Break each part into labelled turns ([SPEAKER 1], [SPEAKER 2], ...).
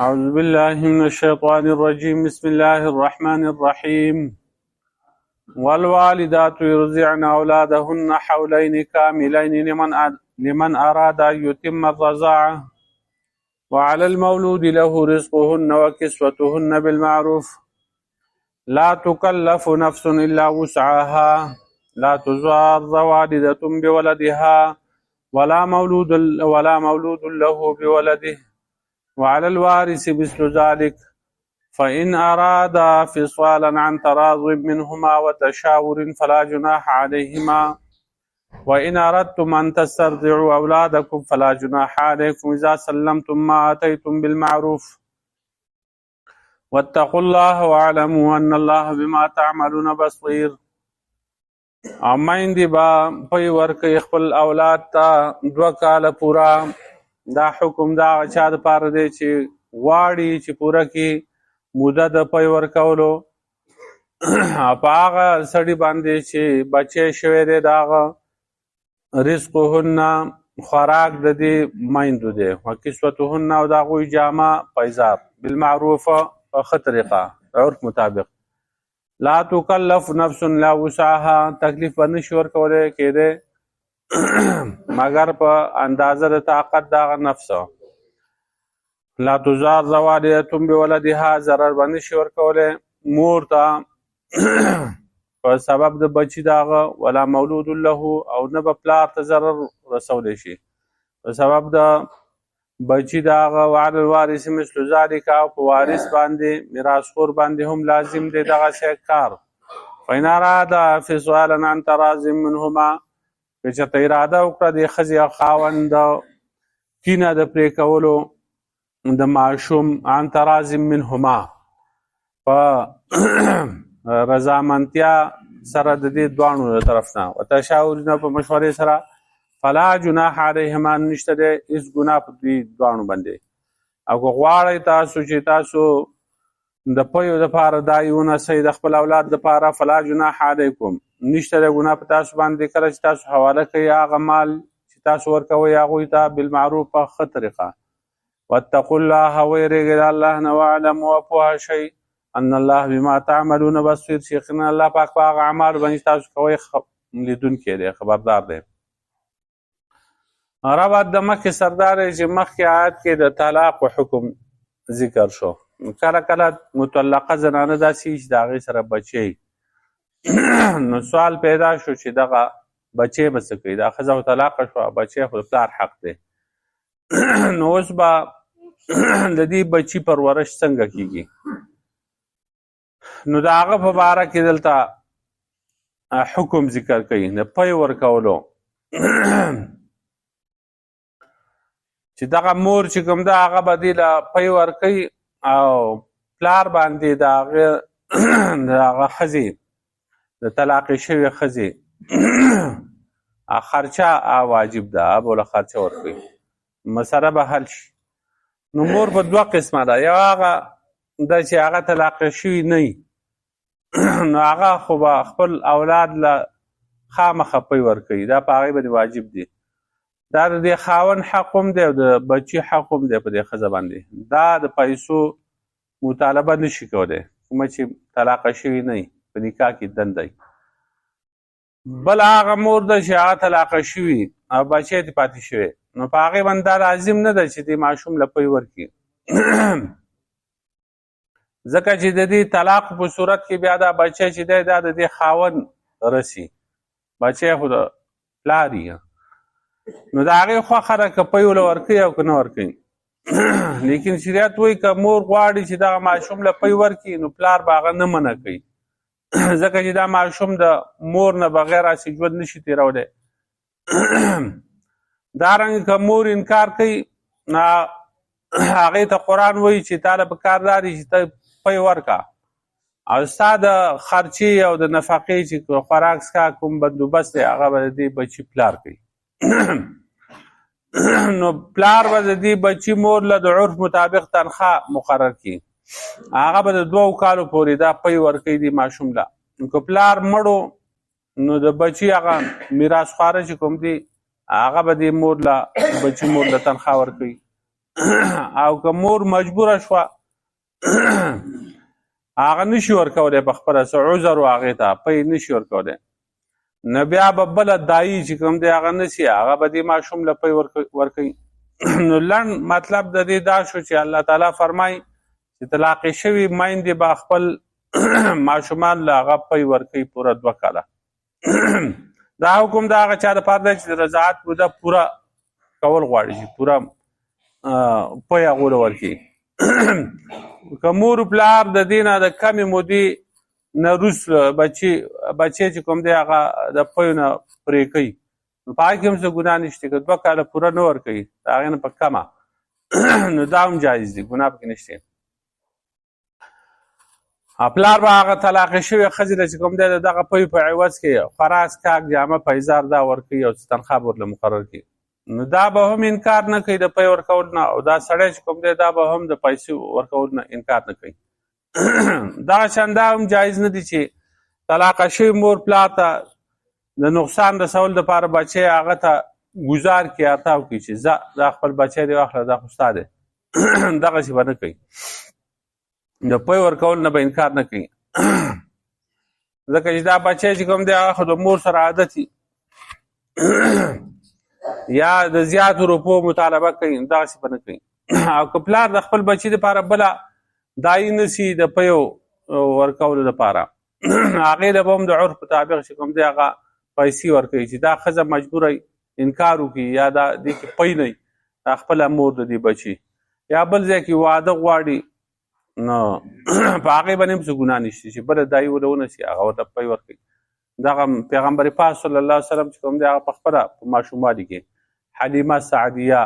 [SPEAKER 1] أعوذ بالله من الشيطان الرجيم بسم الله الرحمن الرحيم والوالدات يرضعن أولادهن حولين كاملين لمن أراد أن يتم الرضاعة وعلى المولود له رزقهن وكسوتهن بالمعروف لا تكلف نفس إلا وسعها لا تضار والدة بولدها ولا مولود له بولده وعلى الوارث مثل ذلك فإن أرادا فصالا عن تراض منهما وتشاور فلا جناح عليهما وإن أردتم أن تسترضعوا أولادكم فلا جناح عليكم إذا سلمتم ما آتيتم بالمعروف واتقوا الله واعلموا أن الله بما تعملون بصير. میندې به پی ورکوي خپل اولاد ته 2 کاله پوره. دا حکم دا هغه چا دپاره دی چې غواړي چې پوره کړي موده د پی ورکولو په هغه سړي باندې چې بچی شوی دی د هغه رزقهن خوراک د دې میندو دی وکسوتهن او د هغوی جامه پیزار بالمعروف په ښه طریقه عرف مطابق لا تکلف نفس لا وسعها تکلیف به نشي ورکولی کېدی مگر په اندازه د طاقت د هغه نفس. لا تضار والدة بولدها ضرر به نشي ورکولی مور ته په سبب د بچي د هغه ولا مولود له او نه به پلار ته ضرر رسولی شي په سبب د بچي د هغه وعلى الوارث مثل ذلك او په وارث باندې میراثخور باندې هم لازم دی دغسې کار. فإن أرادا فصالا عن تراض منهما که چېرته اراده وکړه د ښځې او خاوند د کینه د پرې کولو د ماشوم عن تراض منهما په رضامندتیا سره د دې دواړو د طرف نه وتشاورونه په مشورې سره فلا جناح علیهما نشته دی هېڅ ګناه په دې دواړو باندې. او که غواړئ تاسو چې تاسو د پیو دپاره دا ونیسئ د خپل اولاد دپاره فلا جناح علیکم نشته دی ګناه په تاسو باندې کله چې تاسو حواله کوئ هغه مال چې تاسو ورکوئ هغوی ته بالمعروف په ښه طریقه. واتقوا الله ویریږئ د الله نه واعلموا وپوهه شئ ان الله بما تعملون بصیر چې یقینا الله پاک په هغه اعمالو باندې تاسو کوئ لیدونکی دی خبردار دی. ربط د مخکې سردار چې مخکې آیات کې د طلاق و حکم ذکر شو. کله کله مطلقه زنانه داسې چې د هغې سره بچی نو سوال پیدا شو چې دغه بچی به څه کوي دا ښځه خو طلاقه شوه بچی خو د پلار حق دی نو اوس به د دې بچي پرورش څنګه کیږي نو د هغه په باره کې دلته حکم ذکر کوي د پی ورکولو چې دغه مور چې کوم ده هغه به دې له پی ورکوي او پلار باندې د هغه ښځې د طلاقې شوې ښځې خرچه واجب ده به له خرچه ورکوي مسله به حل شي. نو مور په 2 قسمه ده یو هغه ده چې هغه طلاقې شوي نه وي نو هغه خو به خپل اولاد له خامخه پی ورکوي دا په هغې باندې واجب دي. دا د دې خاوند حق هم دی او د بچي حق هم دی په دې ښځه باندې دا د پیسو مطالبه نشي کولی کومه چې طلاقه شوي نه وي په نکاح کې دنده. بل هغه مور ده چې هغه طلاقه شوي او بچی یې پاتې شوی نو په هغې باندې دا لازم نه ده چې دې ماشوم له پی ورکړي ځکه چې د دې طلاق په صورت کې بیا دا بچی چې دی دا د دې خاوند رسي بچی خو د پلار یې نو د هغې خوښه ده که پی له ورکوي او که نه ورکوي لیکن شریعت وایي که مور غواړي چې دغه ماشوم له پی ورکړي نو پلار به هغه نه منع کوي ځکه چې دا ماشوم د مور نه بغیر هسې ژوند نشي تېرولی دارنګه که مور انکار کوي نو هغې ته قرآن وایي چې تا له پکار دا دی چې ته پی ورکړه او ستا د خرچې او د نفقې چې خوراک څښاک کوم بندوبست دی هغه به د دې بچي پلار کوي نو پلار به د دې بچي مور له د عرف مطابق تنخواه مقرر کړي هغه به د 2 کالو پورې دا پی ورکوي دې ماشوم له. نو که پلار مړو نو د بچي هغه میراث خواره چې کوم دي هغه به دې بچي مور له تنخواه ورکوي او که مور مجبوره شوه هغه نشي ورکولی په خپله څه عذر و هغې ته پی نشي ورکولی نو بیا به بله دایي چې کوم دی هغه نسي هغه به دې ماشوم له پی ورکوي نو لنډ مطلب د دې دا شو چې الله تعالی فرمایي چې طلاقې شوي میندې به خپل ماشومان له هغه پی ورکوي پوره 2 کاله دا حکم د هغه چا دپاره دی چې د رضاعت موده پوره کول غواړي چې پوره پی هغو له ورکوي که مور پلار د دې نه د کمې مودې نه وروسته بچی چې کوم دی هغه د پیو نه پرې کوي نو په هغې کې هم څه ګناه نشته که 2 کاله پوره نه ورکوي د هغې نه په کمه نو دا هم جایز دي ګناه پکې نشته پلار به هغه طلاقې شوې ښځې له چې کوم دی د دغه پیو په عوض کې خراس کاک جامه پیزار دا ورکوي او څه تنخواه به ورله مقرر کړي نو دا به هم انکار نه کوي د پی ورکول نه او دا سړی چې کوم دی دا به هم د پیسې ورکول نه انکار نه کوي دغه شان دا هم جایز نه دي چې طلاقه شوي مور پلار ته د نقصان رسول دپاره بچی هغه ته ګزار کړي ارتاو کړي چې زه دا خپل بچی دی واخله دا خو ستا دی دغسې به نه کوي د پی ورکول نه به انکار نه کوي ځکه چې دا بچی چې کوم دی هغه خو د مور سره عادت یا د زیاتو روپو مطالبه کوي دغسې به نه کوي او که پلار د خپل بچي دپاره بله دایي نسي د پیو ورکولو دپاره هغې له به هم د عرف مطابق چې کوم دی هغه پیسې ورکوي چې دا ښځه مجبوره انکار وکړي یا دا دې کې پی نه دا خپله مور د دې بچي یا بل ځای کې واده غواړي نو په هغې باندې هم څه ګناه نشته چې بله دایي ورله ونسي هغه ورته پی ورکوي دغه پیغمبر پاک صلی الله علیه وسلم چې کوم دی هغه په خپله په ماشوموالي کې حلیمه سعدیه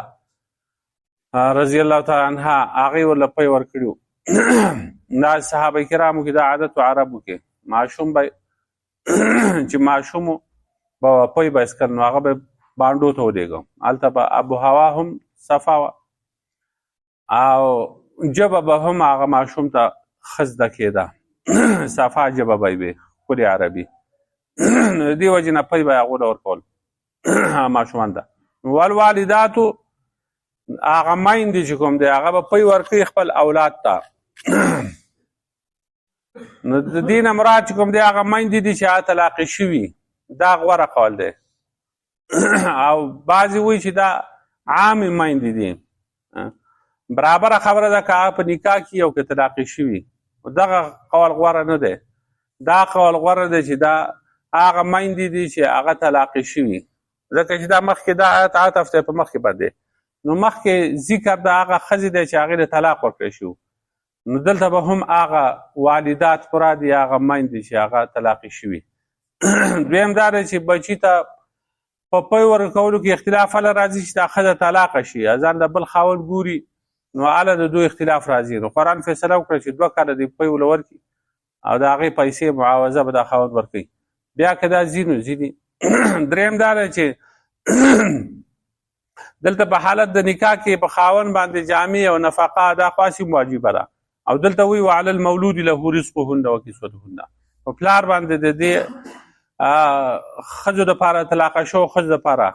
[SPEAKER 1] رضی الله تعالی عنها هغې ورله پی ورکړي دا صحابه کرامو کې دا عادت و عربو کې ماشوم به چې ماشوم به پی به اسکل نو هغه به بانډو ته ولېږم هلته به ابو هوا هم صفا وه او ژبه به هم هغه ماشوم ته ښه زده کېده صفا ژبه به یې وي ښکلې عربي نو دې وجې نه پی به یې هغو له ورکول ماشومان ته والوالداتو هغه میندې چې کوم دی هغه به پی ورکوي خپل اولاد ته نو د دې نه مراد چې کوم دی هغه میندې دي چې هغه طلاقې شوي دا غوره قول دی او بعضې وایي چې دا عامې میندې دي برابره خبره ده که هغه په نکاح کې او که طلاقې شوي دغه قول غوره نه دی دا قول غوره دی چې دا هغه میندې دي چې هغه طلاقې شوي ځکه چې دا مخکې دا آیت عطف دی په مخکې باندې نو مخکې ذکر د هغه ښځې دی چې هغې له طلاق ورکړی شو نو دلته به هم هغه والدات پوره دي هغه میندې چې هغه طلاقې شوي دویم دا دی چې بچي ته په پی ورکولو کې اختلاف هله راځي چې دا ښځه طلاقه شي ځان د بل خاوند ګوري نو هله د دوی اختلاف راځي نو قرآن فیصله وکړه چې 2 کاله دې پی ورله ورکړي او د هغې پیسې معاوضه به دا خاوند ورکوي بیا که دا ځي نو ځي دریم دا دی چې دلته په حالت د نکاح کې په خاوند باندې جامې او نفقه دا خاصی واجبه ده او دلته وی وعلى المولود له رزقهن وکسوتهن په پلار باندې د دې ښځو دپاره طلاقه شو ښځو دپاره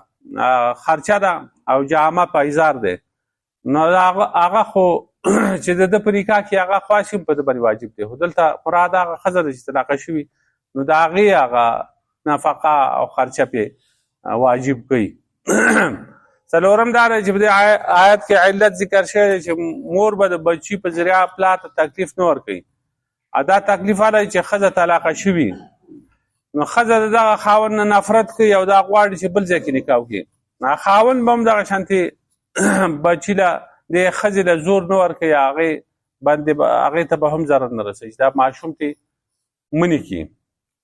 [SPEAKER 1] خرچه ده او جامه پایزار دی نو هغه خو چې د ده په نکاح کې هغه خاص هم په ده باندې واجب دی خو دلته مراد هغه ښځه ده چې طلاقه شوي نو د هغې هغه نفقه او خرچه پې واجب کوي څلورم دا دی چې په دې آیت کې علت ذکر شوی دی چې مور به د بچي په ذریعه پلار ته تکلیف نه ورکوي دا تکلیف هله چې ښځه طلاقه شوي نو ښځه د دغه خاوند نه نفرت کوي او دا غواړي چې بل ځای کې نکاح وکړي خاوند به هم دغه شانتې بچي له دې ښځې له زور نه ورکوي هغې ته به هم ضرر نه رسوي چې دا ماشوم ترې منې کړي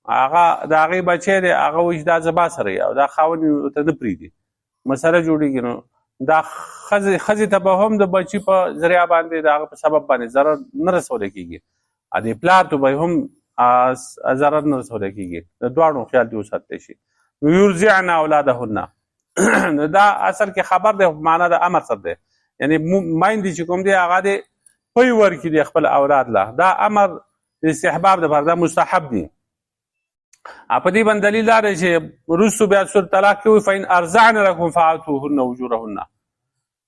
[SPEAKER 1] هغه د هغې بچی دی هغه وایي چې دا زما سره او دا خاوند ورته نه پرېږدي مسله جوړېږي نو دا ښځې ته به هم د بچي په ذریعه باندې د هغه په سبب باندې ضرر نه رسولی کېږي دې پلار ته به هم ضرر نه رسولی کېږي د دواړو خیال دې وساتلی شي یرضعن اولادهن نو دا اصل کې خبر دی معنا د امر سره دی یعنی میندې چې کوم دی هغه دې پی ورکړي د خپل اولاد له دا امر د استحباب دپاره دا مستحب دی په دې باندې دلیل دا دی چې وروستو بیا سورة طلاق کې وایي فإن أرضعن لکم فآتوهن أجورهن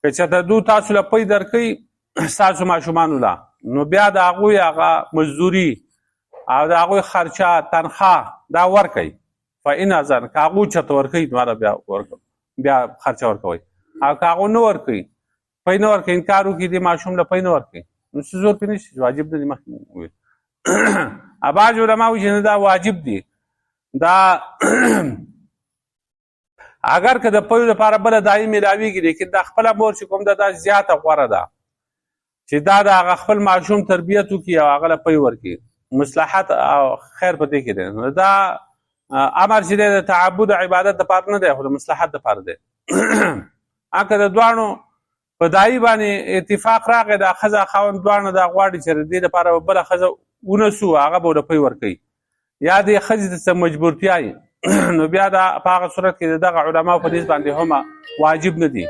[SPEAKER 1] که چېرته دو تاسو له پی درکوي ستاسو ماشومانو له نو بیا د هغوی هغه مزدوري او د هغوی خرچه تنخواه دا ورکوئ فإن أذن که هغوی چېرته ورکوي نو هله بیا خرچه ورکوئ او که هغوی نه ورکوي پی نه ورکوي انکار وکړي دې ماشوم له پی نه ورکوي نو څه زور پرې نشته واجب نه دي مخکې مو وویل بعض علما وایي چې نه دا واجب دي دا اگر که د پیو لپاره بله دایي میلاویږي لیکن دا خپله مور چې کوم ده دا زیاته غوره ده چې دا د هغه خپل ماشوم تربیت وکړي او هغه له پی ورکړي مصلحت او خیر په دې کې دی نو دا امر چې دی د تعبد او عبادت دپاره نه دی خو د مصلحت دپاره دی که د دواړو په دایي باندې اتفاق راغی دا ښځه خاوند دواړه دا غواړي چې د دې دپاره بله ښځه ونسو هغه به ورله پی ورکوي یا دې ښځې ته څه مجبورتیا وي نو بیا دا په هغه صورت کې د دغه علماو په نیز باندې هم واجب نه دي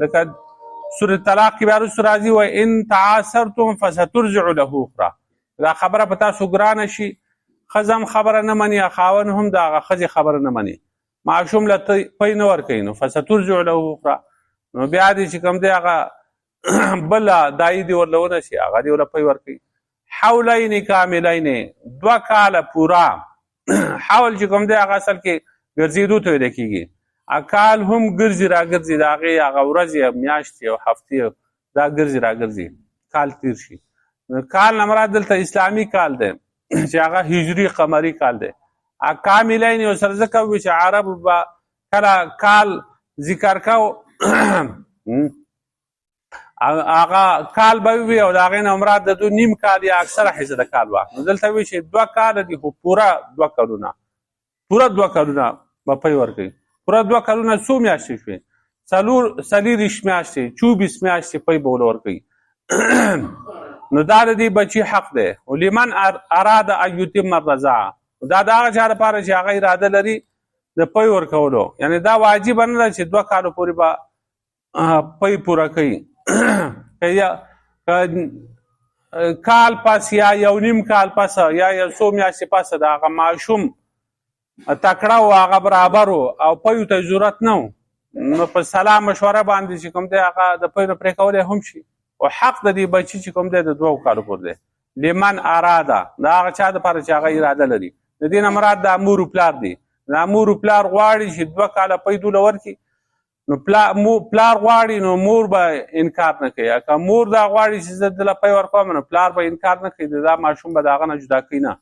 [SPEAKER 1] لکه سورة طلاق کې بیا وروسته راځي وان تعاصرتم فسترجع له اخرى دا خبره په تاسو ګرانه شي ښځه هم خبره نه مني خاوند هم د هغه ښځې خبره نه مني ماشوم له پی نه ورکوي نو فسترجع له اخرى نو بیا دې چې کوم دی هغه بله دایي دې ورله ونه شي هغه دې ورله پی ورکوي حولین کاملین 2 کاله پوره حول چې کوم دی هغه اصل کې ګرځېدو ته ویل کېږي کال هم ګرځي راګرځي د هغې هغه ورځې میاشتې او هفتې دا ګرځي راګرځي کال تیر شي کال نه مراد دلته اسلامي کال دی چې هغه هجري قمري کال دی کاملین ورسره ځکه وي چې عربو به کله کال ذکر کو هغه کال به وي او د هغې نه مراد د دو نیم کال یا اکثره حصه د کال وه نو دلته وي چې 2 کاله دي خو پوره 2 کلونه پوره 2 کلونه به پی ورکوي پوره 2 کلونه څو میاشتې شوې 40 میاشتې 24 میاشتې پی به ورله ورکوي نو دا د دې بچي حق دی ولمن اراد ان یتم الرضاعه دا د هغه چا لپاره چې هغه اراده لري د پی ورکولو یعنی دا واجبه نه ده چې 2 کالو پورې به پی پوره کوي کال پس یا یو نیم کال پس یا یو څو میاشتې پس د هغه ماشوم تکړه و هغه برابر و او پیو ته ضرورت نه و نو په سلا مشوره باندې چې کوم دی هغه د پی نه پرې کولی هم شي او حق د دې بچي چې کوم دی د 2 کالو پورې دی لمن اراده د هغه چا دپاره چې هغه اراده لري د دې نه مراد د مور و پلار دی د مور و پلار غواړي چې 2 کاله پی دوله ورکړي نو پلار غواړي نو مور به انکار نه کوي که مور دا غواړي چې زه دله پی ورکوم نو پلار به انکار نه کوي دا ماشوم به د هغه نه جدا کوي نه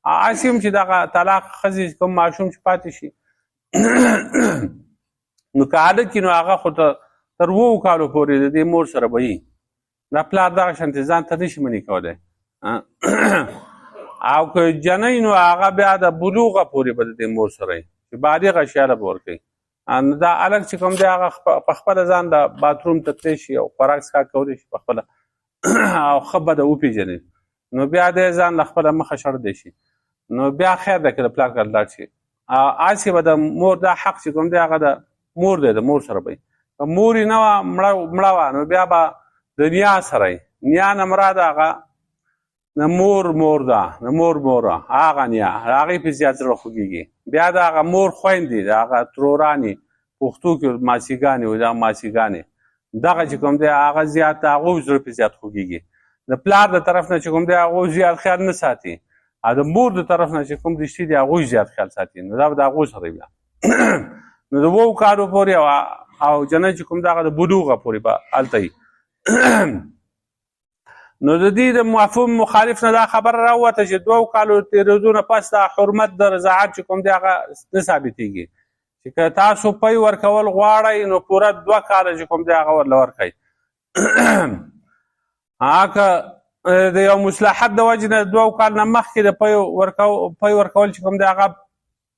[SPEAKER 1] هسې هم چې دغه طلاق ښځې کوم ماشوم چې پاتې شي نو که هلک نو هغه خو تر 2 کالو پورې د دې مور سره به وي دا پلار دغه شانتې ځان ته نشي منې کولی او که جنۍ نو هغه بیا د بلوغه پورې به د دې مور سره وي چې بالغه شیاله به ورکوي دا هلک چې کوم دی هغه په خپله ځان د باتروم ته تلی شي او خوراک څښاک کولی شي په خپله او ښه بده وپېژني نو بیا دی ځان له خپله مخه شړلی شي نو بیا خیر دی که د پلار کار لاړ شي هسې به د مور دا حق چې کوم دی هغه د مور دی د مور سره به که مور یې نه وه مړه وه نو بیا به د نیا سره یې نیا نه مراد هغه د مور ده د مور هغه نیا هغې پې زیات زړه خوږېږي بیا د هغه مور خویندې د هغه ترورانې پښتو کې ماسیګانې وي دغه ماسیګانې دغه چې کوم دی هغه زیات د هغوی زړه پې زیات خوږېږي د پلار د طرف نه چې کوم دی هغوی زیات خیال نه ساتي او د مور د طرف نه چې کوم رشتې دي هغوی زیات خیال ساتي نو دا به د هغوی سره وي نو د 2 کالو پورې او جنۍ چې کوم دی هغه د بلوغه پورې به هلته وي نو د دې د مفهوم مخالف نه دا خبره راووته چې 2 کالو تېرېدو نه پس دا حرمت د رضاعت چې کوم دی هغه نه ثابتېږي چې که تاسو پی ورکول غواړئ نو پوره 2 کاله چې کوم دی هغه ورله ورکئ که د یو مصلحت د وجې نه 2 کال نه مخکې د پی ورکول چې کوم دی هغه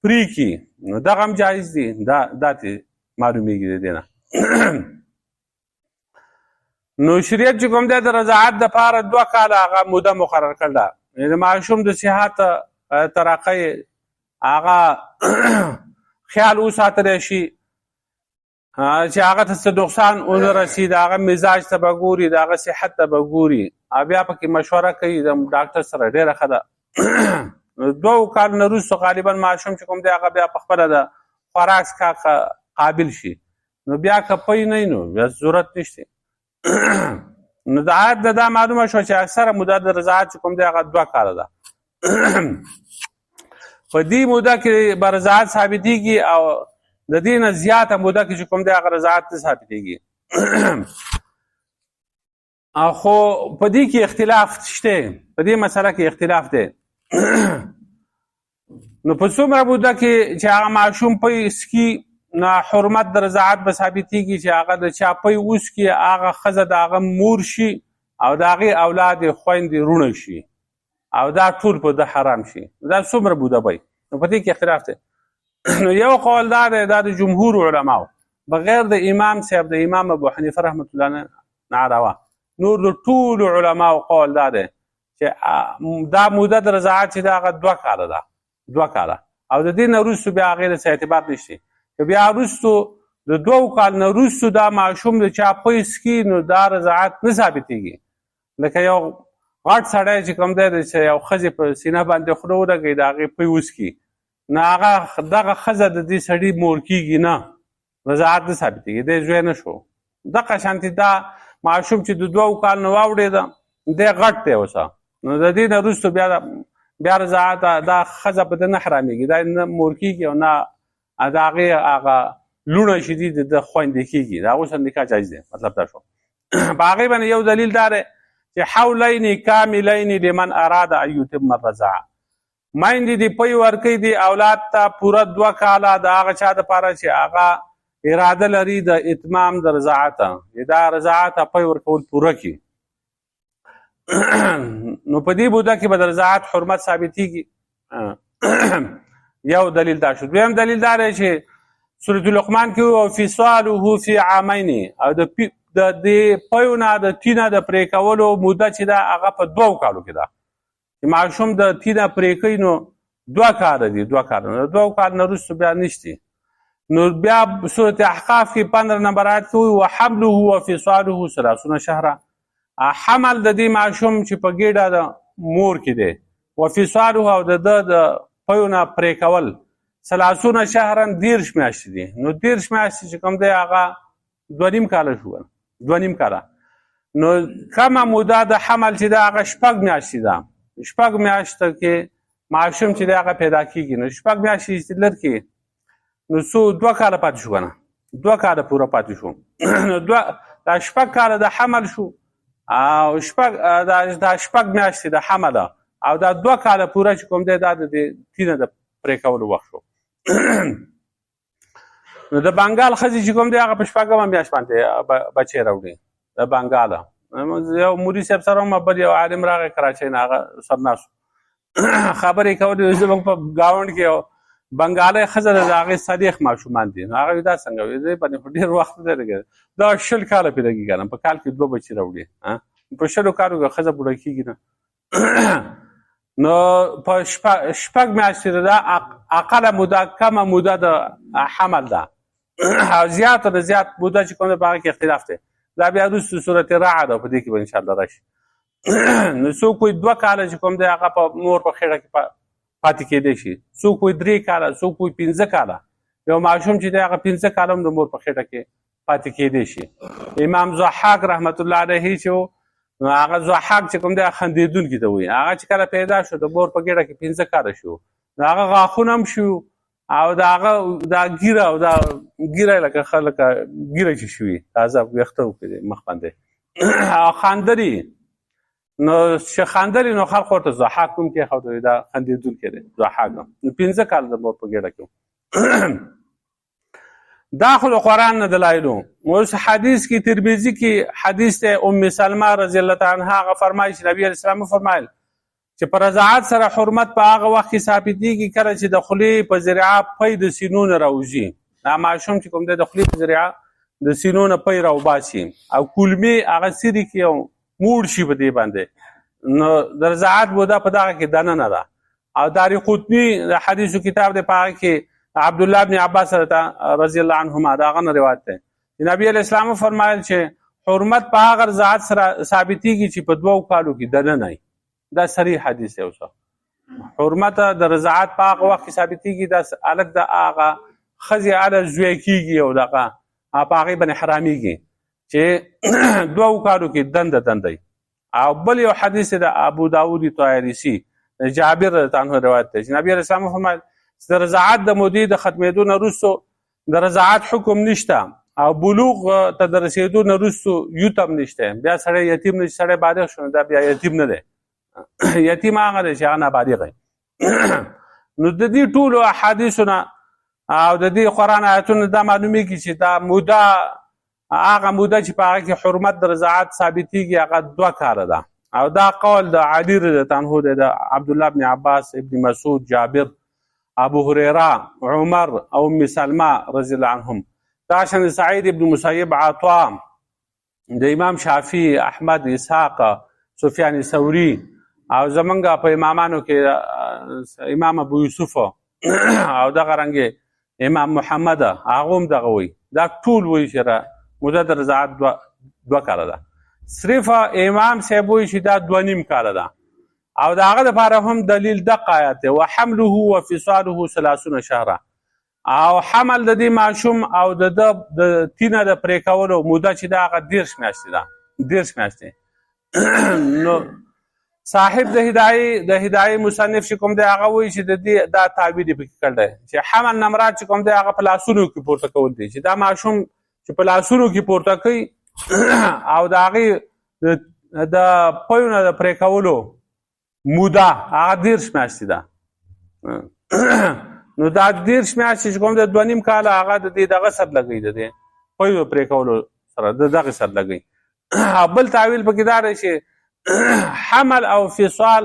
[SPEAKER 1] پرېږدي نو دغه هم جایز دي دا ترې معلومېږي د دې نه نو شریعت چې کوم دی د رضاعت دپاره 2 کاله هغه موده مقرر کړل ده د ماشوم د صحت ترقی هغه خیال وساتلی شي چې هغه ته څه نقصان ونه رسي د هغه مزاج ته به ګوري د هغه صحت ته به ګوري او بیا پکې مشوره کوي د ډاکټر سره ډېره ښه ده 2 کال نه وروسته غالبا ماشوم چې کوم دی هغه بیا پخپله د خوراک څښاک قابل شي نو بیا که پی نه نو بیا ضرورت نشته. نو د عاد دا معلومه شو چې اکثره موده د رضاعت چې کوم دی هغه 2 کاله ده. په دې موده کې به رضاعت ثابتېږي او د دې نه زیاته موده کې چې کوم دی هغه رضاعت نه ثابتېږي. خو په دې کې اختلاف شته، په دې مسله کې اختلاف دی. نو په څومره موده کې چې هغه ماشوم پی سکي نو حرمت د رضاعت به ثابتېږي چې هغه د چا پی وسکي هغه ښځه د هغه مور شي او د هغې اولاد یې خویندې رونه شي او دا ټول په ده حرام شي. دا څومره موده به نو په دې کې اختلاف دی. نو یو قول دا دی دا د جمهور علماو بغیر د امام صاحب د امام ابو حنیفه رحمت الله نه علاوه نور د ټولو علماو قول دا دی چې دا موده د رضاعت چې دا هغه 2 کاله ده، 2 کاله او د دې نه وروستو بیا هغې له څه اعتبار نشته. که بیا وروستو د 2 کال نه وروستو دا ماشوم د چا پی سکي نو دا رضاعت نه ثابتېږي. لکه یو غټ سړی چې کوم دی چې یو ښځې په سینه باندې خوله ولګوي د هغې پی وسکي نو هغه دغه ښځه د دې سړي مور کېږي نه، رضاعت نه ثابتېږي، دی زوی نه شو. دغه شانتې دا ماشوم چې د 2 کال نه واوړېده دی غټ دی اوسه نو د دې نه وروستو بیا رضاعت دا ښځه په ده نه حرامېږي، دا نه مور کېږي او نه د هغې هغه لوڼه چې دي د خویندې کېږي، د هغو سره نکاح جایز دی. مطلب دا شو. په هغې باندې یو دلیل دا دی چې حولین کاملین لمن اراد ان یتم الرضاعه، میندې دې پی ورکوي دي اولاد ته پوره 2 کاله د هغه چا دپاره چې هغه اراده لري د اتمام د رضاعت، دا رضاعت پی ورکول پوره کړي. نو په دې موده کې به د رضاعت حرمت ثابتېږي. یو دلیل دا شو. دویم دلیل دا دی چې سورة لقمان کې او فصاله فی عامین او د دې پیو نه د تینه د پرې کولو موده چې ده هغه په 2 کالو کې ده. چې ماشوم د تینه پرې کوي نو 2 کاله دي، 2 کاله نو 2 کال نه وروسته بیا نشته. نو بیا سورة احقاف کې 15 نمبر آیت کې وایي وحمله وفصاله 30 شهره، حمل د دې ماشوم چې په ګېډه د مور کې دی، وفصاله او د د پیو نه پرې کول 30 شهرا 30 میاشتې دي. نو 30 میاشتې چې کوم دی هغه 2.5 کاله شو، 2.5 کاله. نو کمه موده د حمل چې ده هغه 6 میاشتې ده. 6 میاشتو کې ماشوم چې دی هغه پیدا کېږي نو 6 میاشتې چې لر کې نو څو 2 کاله پاتې شو که نه، 2 کاله پوره پاتې شو. نو دا 6 کاله د حمل شو او 6 میاشتې د حمل او دا 2 کاله پوره چې کوم دی دا د تینه د پرې کولو وخت شو. نو د بنګال ښځې چې کوم دی هغه په 6 میاشت باندې بچی راوړي د بنګاله. یو مولي صاحب سره هم بل یو عالم راغی کراچۍ نه، هغه سرناست خبرې کولې زموږ په ګاونډ کې بنګالی ښځه د هغې صدیق ماشومان دي. نو هغه دا څنګه وي دی باندې خو ډېر وخت نه دی لګېدی، دا 20 کاله پرې لګي که نه، په کال کې 2 بچي راوړي. په 20 کالو کې ښځه بوډه کېږي نه. نو په 6 میاشتې ده اقله موده کمه موده د حمل ده او زیاته د زیات موده چې کوم ده په هغه کې اختلاف دی. دا بیا وروسته صورت رعد ده په دې کې به انشاءالله راشي. نو څوک وایي 2 کاله چې کوم دی هغه په مور په خېټه کې پاتې کېدی شي، څوک وایي 3 کاله، څوک وایي 15 کاله. یو ماشوم چې دی هغه 15 کاله هم د مور په خېټه کې پاتې کېدی شي. امام ضحاک رحمت الله علیه چې نو هغه ضحاک چې کوم دی خندېدونکي ته وایي، هغه چې کله پیدا شو د مور په ګېډه کې 15 کاله شو، نو هغه غاښونه هم شو او د هغه دا ږیره او دا ږیره لکه ږیره چې شوي تازه ویښته وکړي مخ باندې او خندلي. نو چې خندلي نو خلق ورته ضحاک هم کېښود، دا خندېدونکی دی ضحاک. نو 15 کاله د مور په ګېډه کې دا خو د قرآن نه دلایلو. اوس حدیث کې ترمذي کې حدیث دی ام سلمه رضی الله تعالی عنها هغه فرمایي چې نبي علیه السلام فرمایل چې په رضاعت سره حرمت په هغه وخت کې ثابتېږي کله چې د خولې په ذریعه پی د سینو نه راوځي. دا ماشوم چې کوم دی د خولې په ذریعه د سینو نه پی راوباسي او کولمې هغه سري کې او موړ شي په دې باندې. نو د رضاعت موده په دغه کې دننه ده. او داري قطني د حدیثو کتاب دی په هغه کې عبد الله بن عباس رضی الله عنهما دا غن روایت ده. نبی علیہ السلام فرمایل چې حرمت په هغه رضاعت سره ثابتېږي چې په 2 کالو کې دننه نه. دا صریح حدیث دی. اوسه حرمت د رضاعت په هغه وخت کې ثابتېږي دا الګ د هغه ښځې اله زوی کېږي او دغه په هغې باندې حرامېږي چې دوو کالو کې دندی. او بل یو حدیث د ابو داود طیالسي د جابر رضی الله عنه روایت دی چې نبی علیه السلام وفرمایل چې د رضاعت د مودې د ختمېدو نه وروستو د رضاعت حکم نشته او بلوغ ته د رسېدو نه وروستو یتم نشته. بیا سړی یتیم نه سړی بالغ شو دا بیا یتیم نه دی. یتیم هغه دی چې هغه نابالغ دی. نو د دې ټولو احادیثو نه او د دې قرآن آیتونو دا معلومیږي چې دا موده هغه موده چې په هغه کې حرمت د رضاعت ثابتېږي هغه 2 کاله ده. او دا قول د علي رضی الله عنه دی، د عبدالله بن عباس، ابن مسعود، جابر، ابو هريره، عمر او ام سلمه رضی الله عنهم، دا شان سعید ابن مسیب، عطا، د امام شافعي، احمد، اسحاق، سفیان ثوری او زمونږ په امامانو کې امام ابو یوسف او دغه رنګې امام محمد هغه هم دغه وایي. دا ټول وایي چې موده د رضاعت 2 کاله ده. صرف امام صاحب وایي چې دا 2.5 کاله ده. او د هغه دپاره هم دلیل دغه آیت دی وحمله وفصاله 30 شهره. او حمل د دې ماشوم او د تینه د پرې کولو موده چې دا هغه 30 میاشتې ده. 30 میاشتې. نو صاحب د هدایې مصنف چې کوم دی هغه وایي چې د دې دا تعبیر یې پکې کړی چې حمل نه مراد چې کوم دی هغه په لاسونو کې پورته کول دی، چې دا ماشوم چې په لاسونو کې پورته کوي او د هغې د پیو نه د پرې کولو موده هغه 30 میاشتې ده. نو دا 30 میاشتې چې کوم دی 2.5 کاله هغه د دې دغه سر لګوي، د دې پیو پرې کولو سره د دغه سر لګوي. بل تعویل پکې دا دی چې حمل او فصال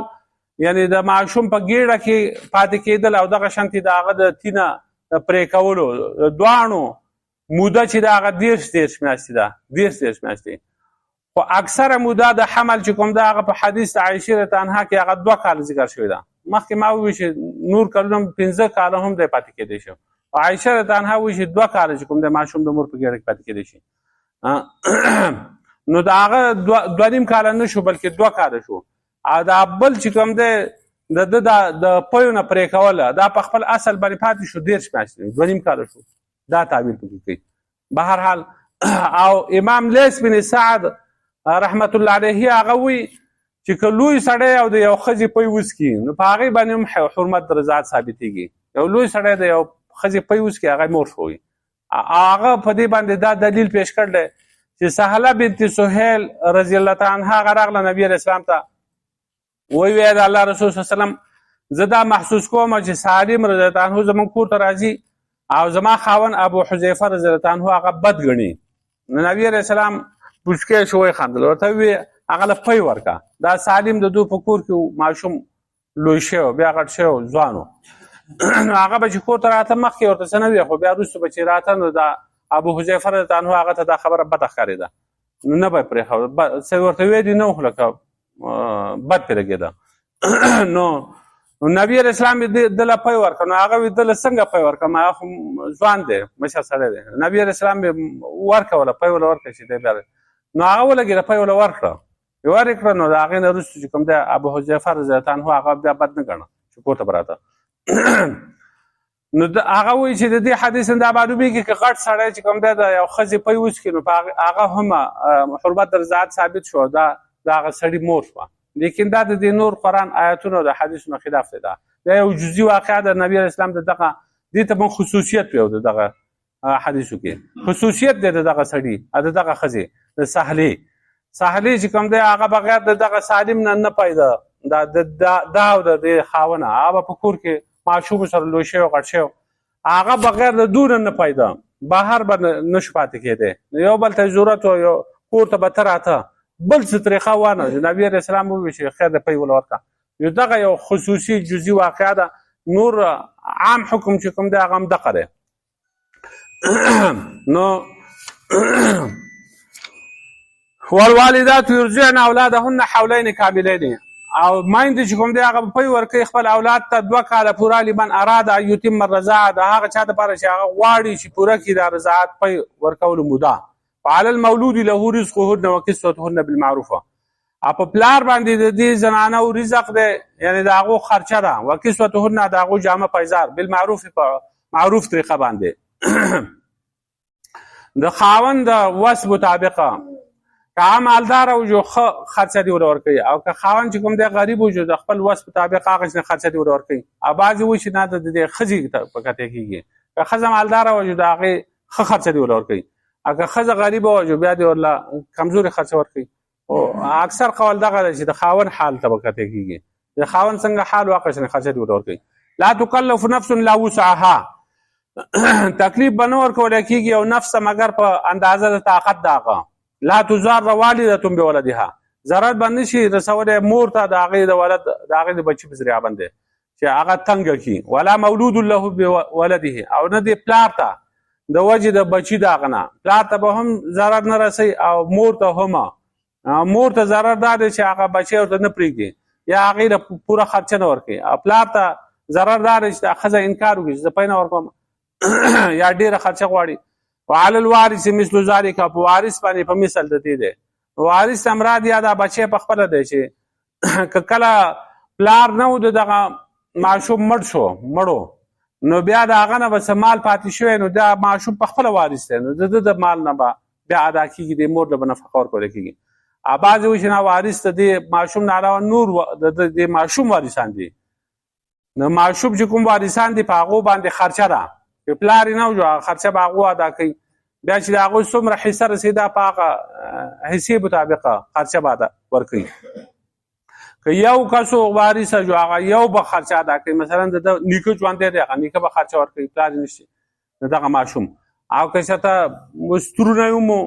[SPEAKER 1] یعنی د ماشوم په ګیډه کې پاتې کېدل او دغه شانتې د هغه د تینه د پرې کولو دواړو موده چې د هغه 30 میاشتې ده. 30 میاشتې. خو اکثره موده د حمل چې کوم ده هغه په حدیث د عایشې رضی الله عنها کې هغه 2 کاله ذکر شوې ده. مخکې ما وویل چې نور کلونه 15 کاله هم دی پاتې کېدی شي. عایشې رضی الله عنها وایي چې 2 کاله چې کوم دی ماشوم د مور په ګیډه کې پاتې کېدی شي. نو د هغه 2.5 کاله نه شو بلکې 2 کاله شو. او دا بل چې کوم دی د پیو نه پرې کوله دا په خپل اصل باندې پاتې شو 30 میاشتې، 2.5 کاله شو. دا تعبیر پکې کوي. به هر حال او امام لیث بن سعد رحمت الله علیه هغه وایي چې که لوی سړی او د یو ښځې پی وڅکي نو په هغې باندې هم حرمت د رضاعت ثابتېږي. یو لوی سړی د یو ښځې پی وڅکي هغه مور شوی. هغه په دې باندې دا دلیل پیش کړی چې سهله بنت سهیل رضی الله تعالی عنها هغه راغله نبي علیه السلام ته ویې د الله رسول صلی الله علیه وسلم زه دا محسوس کوم چې سالم رضی الله عنه زموږ کور ته راځي او زما خاوند ابو حذیفه رضی الله عنه هغه بد ګڼي. نو نبی علیه السلام پوښتنه شوی خندل ورته وی هغه له پی ورکا. دا سالم د دوی په کور کې ماشوم لوی شو بیا غټ شو ځوانو. نو هغه به چې کور ته راته مخکې ورته څه نه وي خو بیا وروسته به چې راته نو دا ابو حذیفه رضی الله عنه هغه ته دا خبره بده ښکارېده نو نه به یې پرېښود. څه ورته ویلي نه وو لکه بد پرې لګېده. نو نبی علیه السلام دله پی ورکړه. نو هغه وی دله څنګه پی ورکړم هغه خو ځوان دی مشر سړی دی. نبی علیه السلام ورکوله پی وله ورکړه چې دی بیا نو هغه ولګېده پی وله ورکړه. ورکړه نو د هغې نه وروسته چې کوم دی ابو حذیفه رضی الله عنه هغه بیا بد نه ګڼه چې کور ته به راته. نو هغه وایي چې د دې حدیث نه دا معلومېږي که غټ سړی چې کوم دی د یو ښځې پی وڅکي نو په هغه هم حرمت د رضاعت ثابت شو، دا د هغه سړي مور شوه. لیکن دا د دې نور قرآن آیتونو د حدیثونو خلاف دی. دا یو جزئي واقعه د نبي علیه السلام د دغه دې ته موږ خصوصیت ویو د دغه حدیثو کې خصوصیت دی د دغه سړي د دغه ښځې د سهلې چې کوم دی هغه بغیر د دغه سالم نه پیدا دا او د دې خاونه هغه په کور کې ماشوم سره لوی شوی غټ شوی هغه بغیر د دونه نه پیدا بهر به نشو پاتې کېدی. یو بل ته ضرورت و یو کور ته به ته راته بل څه طریقه وانه نبي علیه السلام وویل چې خیر د پی ول ورکړه. یو دغه یو خصوصي جزئي واقعه ده. نور عام حکم چې کوم دی هغه هم دغه دی. نو والوالدات یرضعن اولادهن حولین کاملین او مایندې چې کوم دی هغه پی ورکوي خپل اولاد ته 2 کاله پوره لمن اراد ان یتم الرضاعه د هغه چا دپاره چې هغه غواړي چې پوره کړي د رضاعت پی ورکولو موده. وعلى المولود له رزقهن وكسوتهن بالمعروف. په پلار باندې د دې زنانو رزق دی یعنی د هغو خرچه ده وکسوتهن د هغو جامه پایزار بالمعروف په معروف طریقه باندې. د خاوند د وس مطابقه که مالدار او جو خرچه دی ورکوي او که خاوند چې کوم دی غریب او جو د خپل وس مطابق هغه نه خرچه دی ورکوي. او بعضې وایي چې نه د ښځې په کته کېږي که ښځه مالداره وه د هغې ښه خرچه دی ورکوي او که ښځه غریبه وه بیا دې ورله کمزورې خرچه ورکوي. اکثر قول دغه دی چې د خاوند حال ته به کته کېږي د خاوند څنګه حال واقع شي خرچه دی ورکوي. لا تکلف نفس الا وسعها تکلیف به نه ورکولی کېږي او نفس مګر په اندازه د طاقت د هغه. لا تزار والده بولدها ضرر به نشي رسولی مور ته د هغې د ولد د هغې د بچي په ذریعه باندې چې هغه تنګه کړي. ولا مولود له بولده او نه دی پلار ته د وجې د بچي د هغه نه پلار ته به هم ضرر نه رسوي او مور ته هم. مور ته ضرر دا دی چې هغه بچی ورته نه پرېږدي یا هغې ته پوره خرچه نه ورکوي او پلار ته ضرر دا دی چې د ښځه انکار وکړي چې زه پی نه ورکوم یا ډېره خرچه غواړي. وعلى الوارث مثل ذلك په وارث باندې په مثل د دې دی. وارث مراد یا دا بچی په خپله دی چې که کله پلار نه و د دغه ماشوم مړو نو بیا د هغه نه به څه مال پاتې شوی نو دا ماشوم په خپله وارث دی نو د د مال نه به بیا ادا کېږي د مور له به نفقه ورکولی کېږي. بعضې وایي چې نه وارث د دې ماشوم نه علاوه نور د ماشوم وارثان دي. نو ماشوم چې کوم وارثان دي په هغو باندې خرچه ده که پلار یې نه و خرچه به هغو ادا کوي بیا چې د هغوی څومره حصه رسېده په هغه حصې مطابقه خرچه به ورکوي. که یو کس وارثه جو هغه یو به خرچه ادا کوي مثلا د نیکه ژوندی دی هغه نیکه به خرچه ورکوي پلار یې نشي د دغه ماشوم. او که چېرته سترونه یې ومو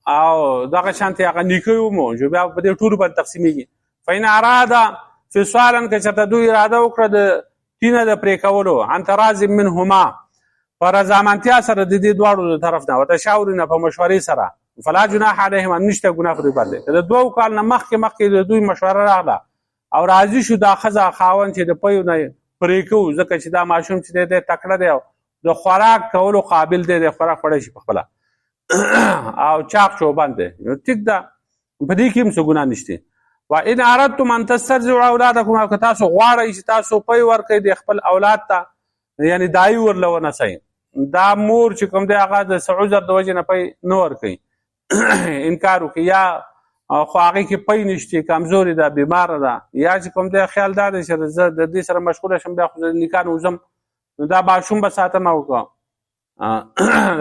[SPEAKER 1] او دغه شانتې هغه نیکه یې ومو جو بیا په دې ټولو باندې تقسیمېږي. فإن اراده فصالا که چېرته دوی اراده وکړه د تینه د پرې کولو عن تراض منهما په رضامندتیا سره د دې دواړو د طرف نه وتشاورونه په مشورې سره فلا جناح علیهما نشته ګناه په دوی باندې. که د 2 کال نه مخکې د دوی مشوره راغله او راضي شو دا ښځه خاوند چې د پیو نه پرې کوو ځکه چې دا ماشوم چې دی تکړه دی او د خوراک کولو قابل دی د خوراک خوړی شي پخپله او چاق چوبند دی نو ټیک ده په دې کې هم څه ګناه نشته. وان اردتم ان تسترضعوا اولادکم او که تاسو غواړئ چې تاسو پی ورکړئ د خپل اولاد ته یعنی دایي ورله ونسئ دا مور چې کوم دی هغه د څه عذر د وجې نه پی نه ورکوي انکار وکړي یا خو هغې کې پی نشته کمزورې ده بیماره ده یا چې کوم دی خیال دا دی چې زه د دې سره مشغوله شم بیا خو د نکاح نه وځم نو دا ماشوم به ساتنه وکړه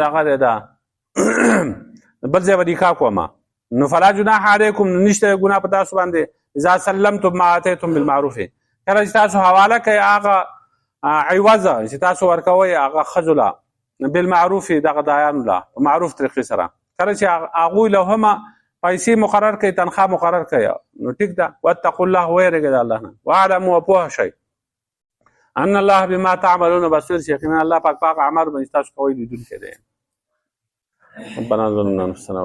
[SPEAKER 1] دغه دی دا بل ځای به نکاح کومه نو فلا جناح علیکم نشته ګناه په تاسو باندې اذا سلمتم ما اتیتم بالمعروف کله چې تاسو حواله کوئ هغه عوضه چې تاسو ورکوئ هغه ښځو له بالمعروف دغه دایانو له په معروف طریقې سره کله چې هغوی له هم پیسې مقرر کوي تنخواه مقرر کوي نو ټیک ده. واتقوا الله ویرېږئ د الله نه واعلموا وپوه شئ ان الله بما تعملون بصیر چې یقینا الله پاک په هغه عمل باندې تاسو کوئ لیدونکی دی. ربنا ظلمنا انفسنا